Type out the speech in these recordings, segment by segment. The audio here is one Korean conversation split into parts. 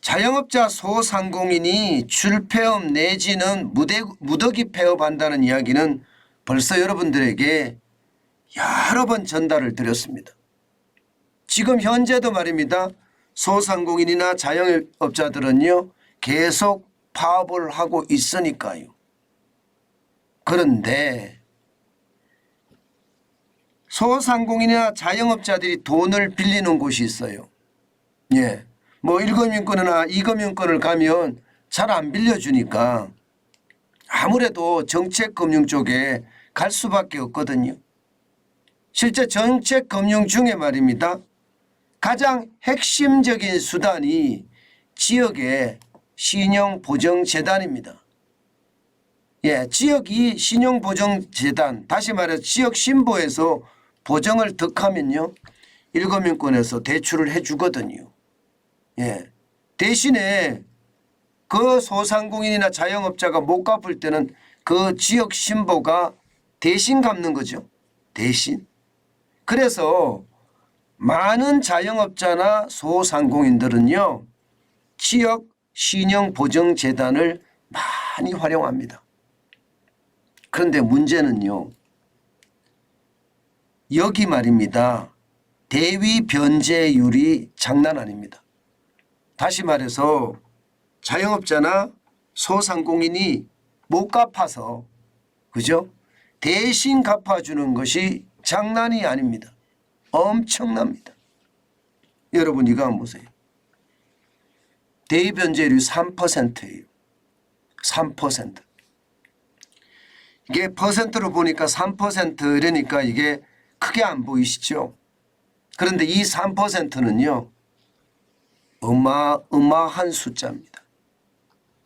자영업자 소상공인이 줄폐업 내지는 무더기 폐업한다는 이야기는 벌써 여러분들에게 여러 번 전달을 드렸습니다. 지금 현재도 말입니다. 소상공인이나 자영업자들은요 계속 파업을 하고 있으니까요. 그런데 소상공인이나 자영업자들이 돈을 빌리는 곳이 있어요. 예, 뭐 1금융권이나 2금융권을 가면 잘 안 빌려주니까 아무래도 정책금융 쪽에 갈 수밖에 없거든요. 실제 정책금융 중에 말입니다. 가장 핵심적인 수단이 지역의 신용보정재단입니다. 예, 지역이 신용보정재단, 다시 말해서 지역 신보에서 보정을 득하면요 1금융권에서 대출을 해주거든요. 예, 대신에 그 소상공인이나 자영업자가 못 갚을 때는 그 지역 신보가 대신 갚는 거죠. 대신. 그래서 많은 자영업자나 소상공인들은요 지역 신용보정재단을 많이 활용합니다. 그런데 문제는요 여기 말입니다. 대위 변제율이 장난 아닙니다. 다시 말해서 자영업자나 소상공인이 못 갚아서 그죠? 대신 갚아주는 것이 장난이 아닙니다. 엄청납니다. 여러분 이거 한번 보세요. 대위 변제율이 3%예요. 3%. 이게 퍼센트로 보니까 3% 이러니까 이게 크게 안 보이시죠? 그런데 이 3%는요. 어마어마한 숫자입니다.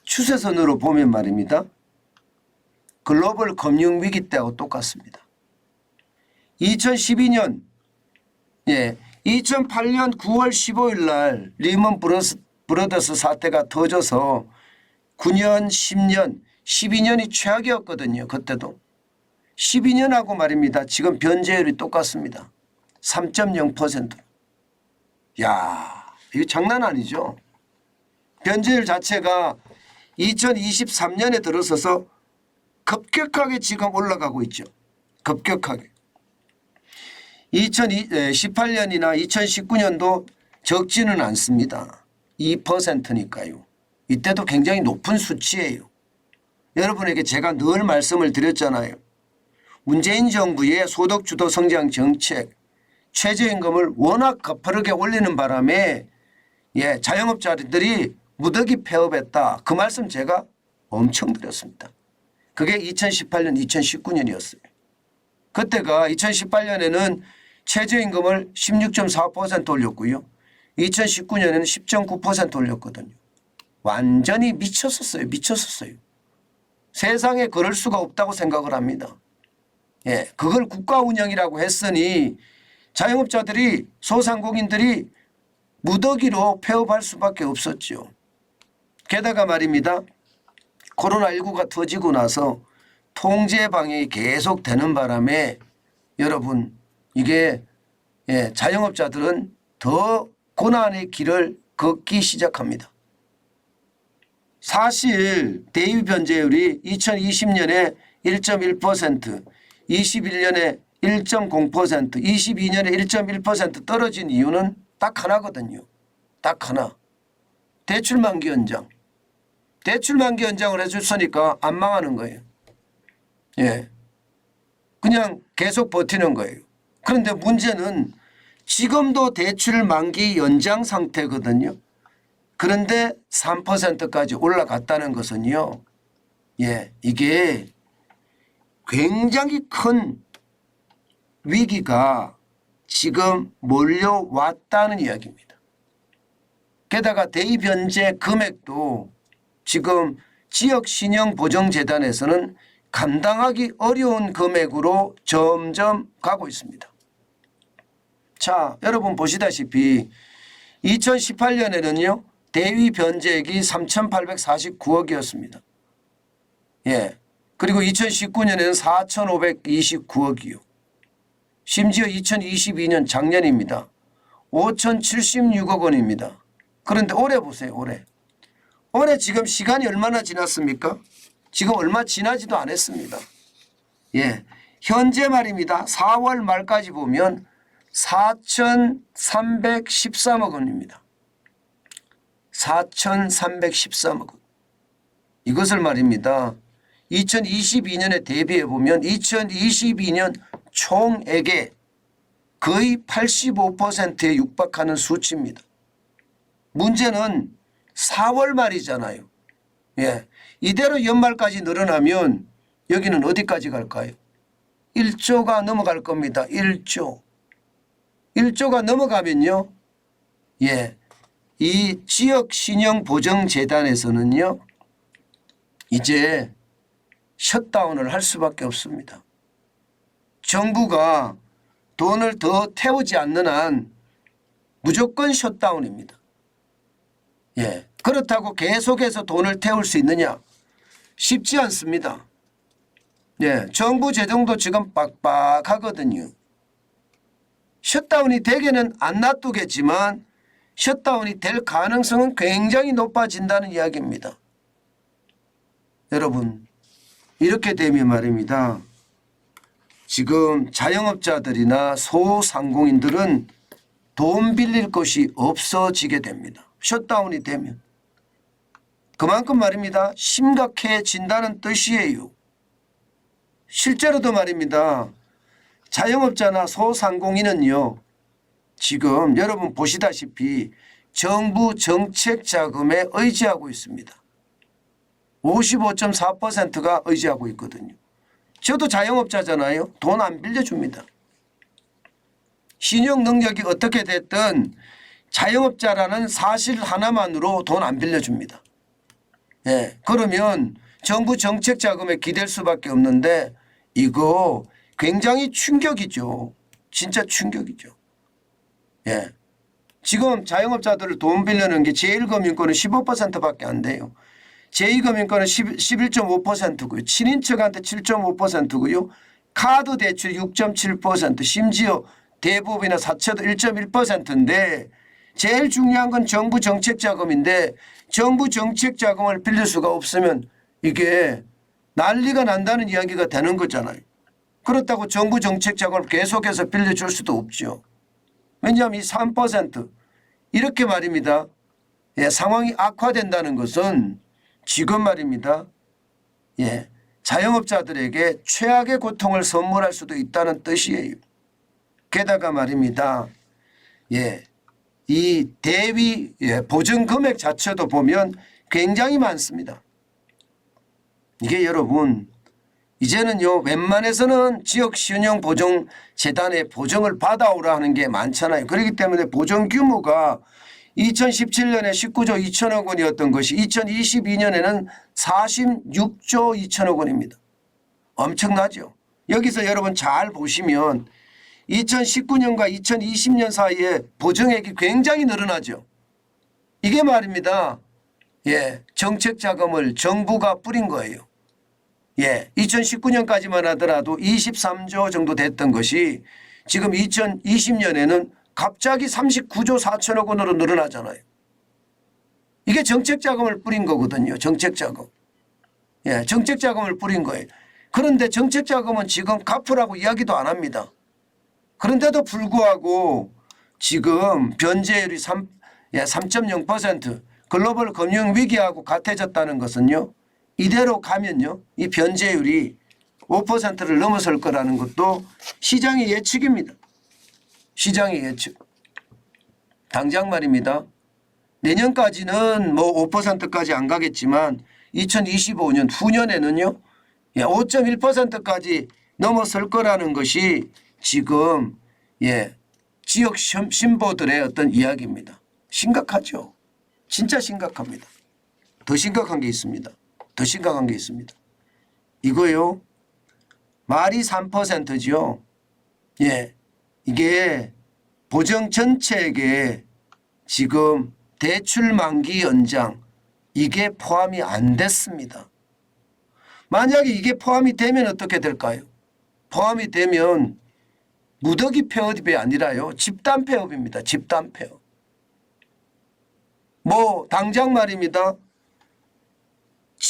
추세선으로 보면 말입니다. 글로벌 금융위기 때하고 똑같습니다. 2012년 2008년 9월 15일 날 리먼 브러더스 사태가 터져서 9년, 10년, 12년이 최악이었거든요. 그때도. 12년하고 말입니다. 지금 변제율이 똑같습니다. 3.0%. 야, 이거 장난 아니죠. 변제율 자체가 2023년에 들어서서 급격하게 지금 올라가고 있죠. 급격하게. 2018년이나 2019년도 적지는 않습니다. 2%니까요. 이때도 굉장히 높은 수치예요. 여러분에게 제가 늘 말씀을 드렸잖아요. 문재인 정부의 소득주도 성장 정책, 최저임금을 워낙 가파르게 올리는 바람에 자영업자들이 무더기 폐업했다. 그 말씀 제가 엄청 드렸습니다. 그게 2018년, 2019년이었어요. 그때가 2018년에는 최저임금을 16.4% 올렸고요. 2019년에는 10.9% 올렸거든요. 완전히 미쳤었어요. 미쳤었어요. 세상에 그럴 수가 없다고 생각을 합니다. 예, 그걸 국가 운영이라고 했으니 자영업자들이 소상공인들이 무더기로 폐업할 수밖에 없었죠. 게다가 말입니다. 코로나19가 터지고 나서 통제 방역이 계속 되는 바람에 여러분 이게 자영업자들은 더 고난의 길을 걷기 시작합니다. 사실 대위 변제율이 2020년에 1.1%, 21년에 1.0%, 22년에 1.1% 떨어진 이유는 딱 하나거든요. 딱 하나. 대출 만기 연장. 대출 만기 연장을 해줬으니까 안 망하는 거예요. 예, 그냥 계속 버티는 거예요. 그런데 문제는 지금도 대출 만기 연장 상태거든요. 그런데 3%까지 올라갔다는 것은요. 이게 굉장히 큰 위기가 지금 몰려왔다는 이야기입니다. 게다가 대위 변제 금액도 지금 지역신용보정재단에서는 감당하기 어려운 금액으로 점점 가고 있습니다. 자, 여러분 보시다시피 2018년에는요. 대위 변제액이 3,849억이었습니다. 그리고 2019년에는 4,529억이요. 심지어 2022년 작년입니다. 5,076억 원입니다. 그런데 올해 보세요. 올해. 올해 지금 시간이 얼마나 지났습니까? 지금 얼마 지나지도 않았습니다. 예, 현재 말입니다. 4월 말까지 보면 4,313억 원입니다. 4,313억 원. 이것을 말입니다. 2022년에 대비해 보면 2022년 총액의 거의 85%에 육박하는 수치입니다. 문제는 4월 말이잖아요. 예, 이대로 연말까지 늘어나면 여기는 어디까지 갈까요? 1조가 넘어갈 겁니다. 1조. 1조가 넘어가면요. 예, 이 지역신용보정재단에서는요. 이제 셧다운을 할 수밖에 없습니다. 정부가 돈을 더 태우지 않는 한 무조건 셧다운입니다. 예, 그렇다고 계속해서 돈을 태울 수 있느냐? 쉽지 않습니다. 예, 정부 재정도 지금 빡빡하거든요. 셧다운이 되게는 안 놔두겠지만 셧다운이 될 가능성은 굉장히 높아진다는 이야기입니다. 여러분, 이렇게 되면 말입니다. 지금 자영업자들이나 소상공인들은 돈 빌릴 것이 없어지게 됩니다. 셧다운이 되면. 그만큼 말입니다. 심각해진다는 뜻이에요. 실제로도 말입니다. 자영업자나 소상공인은요. 지금 여러분 보시다시피 정부 정책 자금에 의지하고 있습니다. 55.4%가 의지하고 있거든요. 저도 자영업자잖아요. 돈 안 빌려줍니다. 신용 능력이 어떻게 됐든 자영업자라는 사실 하나만으로 돈 안 빌려줍니다. 예, 그러면 정부 정책 자금에 기댈 수밖에 없는데 이거 굉장히 충격이죠. 진짜 충격이죠. 예, 지금 자영업자들을 돈 빌려는 게 제1금융권은 15%밖에 안 돼요. 제2금융권은 11.5%고요. 친인척한테 7.5%고요. 카드 대출 6.7%, 심지어 대부분이나 사채도 1.1%인데 제일 중요한 건 정부 정책 자금인데 정부 정책 자금을 빌릴 수가 없으면 이게 난리가 난다는 이야기가 되는 거잖아요. 그렇다고 정부 정책 자금을 계속해서 빌려줄 수도 없죠. 왜냐하면 이 3% 이렇게 말입니다. 예, 상황이 악화된다는 것은 지금 말입니다. 예, 자영업자들에게 최악의 고통을 선물할 수도 있다는 뜻이에요. 게다가 말입니다. 예, 이 대위 보증 금액 자체도 보면 굉장히 많습니다. 이게 여러분 이제는요 웬만해서는 지역신용보정재단의 보증을 받아오라 하는 게 많잖아요. 그렇기 때문에 보증 규모가 2017년에 19조 2천억 원이었던 것이 2022년에는 46조 2천억 원입니다. 엄청나죠. 여기서 여러분 잘 보시면 2019년과 2020년 사이에 보증액이 굉장히 늘어나죠. 이게 말입니다. 예, 정책 자금을 정부가 뿌린 거예요. 예, 2019년까지만 하더라도 23조 정도 됐던 것이 지금 2020년에는 갑자기 39조 4천억 원으로 늘어나잖아요. 이게 정책 자금을 뿌린 거거든요. 정책 자금. 예, 정책 자금을 뿌린 거예요. 그런데 정책 자금은 지금 갚으라고 이야기도 안 합니다. 그런데도 불구하고 지금 변제율이 3.0% 글로벌 금융 위기하고 같아졌다는 것은요. 이대로 가면요. 이 변제율이 5%를 넘어설 거라는 것도 시장의 예측입니다. 시장의 예측. 당장 말입니다. 내년까지는 뭐 5%까지 안 가겠지만 2025년 후년에는요. 5.1%까지 넘어설 거라는 것이 지금 지역 신보들의 어떤 이야기입니다. 심각하죠. 진짜 심각합니다. 더 심각한 게 있습니다. 더 심각한 게 있습니다. 이거요. 말이 3%죠. 예, 이게 보정 전체액에 지금 대출 만기 연장 이게 포함이 안 됐습니다. 만약에 이게 포함이 되면 어떻게 될까요? 포함이 되면 무더기 폐업이 아니라요. 집단 폐업입니다. 집단 폐업. 뭐 당장 말입니다.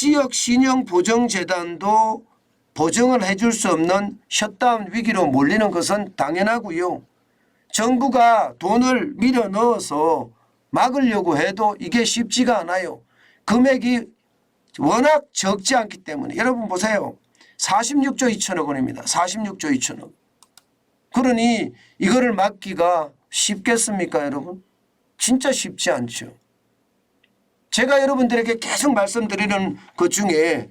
지역 신용 보정재단도 보증을 해줄 수 없는 셧다운 위기로 몰리는 것은 당연하고요. 정부가 돈을 밀어 넣어서 막으려고 해도 이게 쉽지가 않아요. 금액이 워낙 적지 않기 때문에. 여러분 보세요. 46조 2천억 원입니다. 46조 2천억. 그러니 이거를 막기가 쉽겠습니까, 여러분? 진짜 쉽지 않죠. 제가 여러분들에게 계속 말씀드리는 것 중에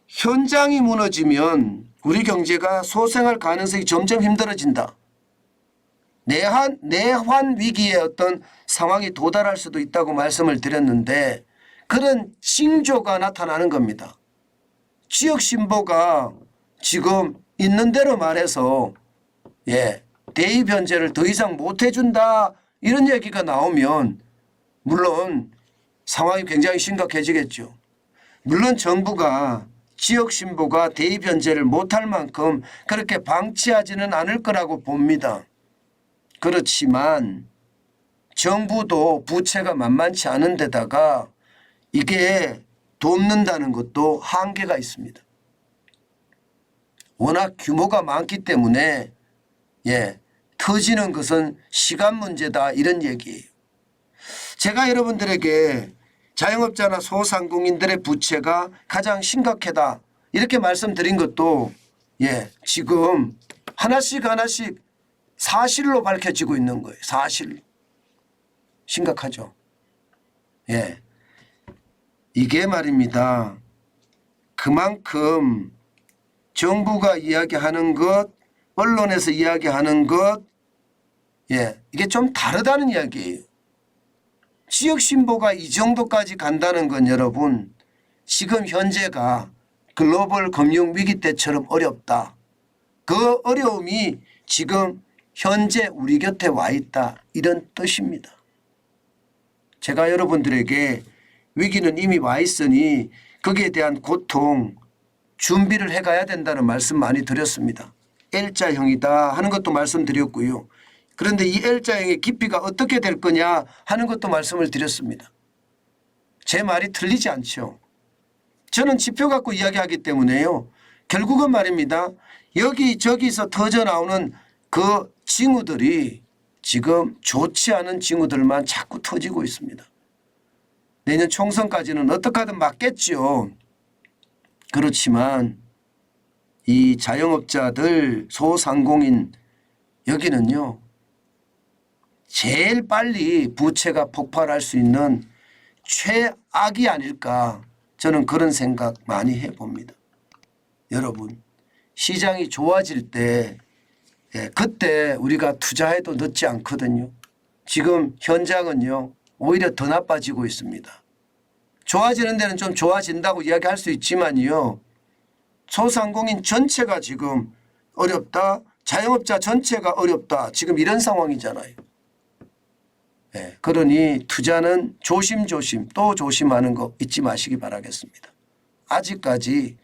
현장이 무너지면 우리 경제가 소생할 가능성이 점점 힘들어진다. 내환 위기의 어떤 상황이 도달할 수도 있다고 말씀을 드렸는데 그런 징조가 나타나는 겁니다. 지역 신보가 지금 있는 대로 말해서 대입 현재를 더 이상 못 해준다 이런 얘기가 나오면 물론 상황이 굉장히 심각해지겠죠. 물론 정부가 지역 신보가 대입 현재를 못할 만큼 그렇게 방치하지는 않을 거라고 봅니다. 그렇지만 정부도 부채가 만만치 않은 데다가 이게 돕는다는 것도 한계가 있습니다. 워낙 규모가 많기 때문에 터지는 것은 시간 문제다 이런 얘기예요. 제가 여러분들에게 자영업자나 소상공인들의 부채가 가장 심각하다 이렇게 말씀드린 것도 지금 하나씩 사실로 밝혀지고 있는 거예요. 사실. 심각하죠. 이게 말입니다. 그만큼 정부가 이야기하는 것, 언론에서 이야기하는 것, 이게 좀 다르다는 이야기예요. 지역 신보가 이 정도까지 간다는 건 여러분 지금 현재가 글로벌 금융 위기 때처럼 어렵다. 그 어려움이 지금 현재 우리 곁에 와 있다. 이런 뜻입니다. 제가 여러분들에게 위기는 이미 와 있으니 거기에 대한 고통 준비를 해가야 된다는 말씀 많이 드렸습니다. L자형이다 하는 것도 말씀드렸고요. 그런데 이 L자형의 깊이가 어떻게 될 거냐 하는 것도 말씀을 드렸습니다. 제 말이 틀리지 않죠. 저는 지표 갖고 이야기하기 때문에요. 결국은 말입니다. 여기저기서 터져나오는 그 징후들이 지금 좋지 않은 징후들만 자꾸 터지고 있습니다. 내년 총선까지는 어떻게 하든 막겠죠. 그렇지만 이 자영업자들 소상공인 여기는요. 제일 빨리 부채가 폭발할 수 있는 최악이 아닐까 저는 그런 생각 많이 해봅니다. 여러분 시장이 좋아질 때 그때 우리가 투자해도 늦지 않거든요. 지금 현장은요. 오히려 더 나빠지고 있습니다. 좋아지는 데는 좀 좋아진다고 이야기할 수 있지만요. 소상공인 전체가 지금 어렵다. 자영업자 전체가 어렵다. 지금 이런 상황이잖아요. 그러니 투자는 조심조심 또 조심하는 거 잊지 마시기 바라겠습니다. 아직까지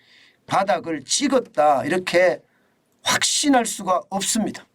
바닥을 찍었다 이렇게 확신할 수가 없습니다.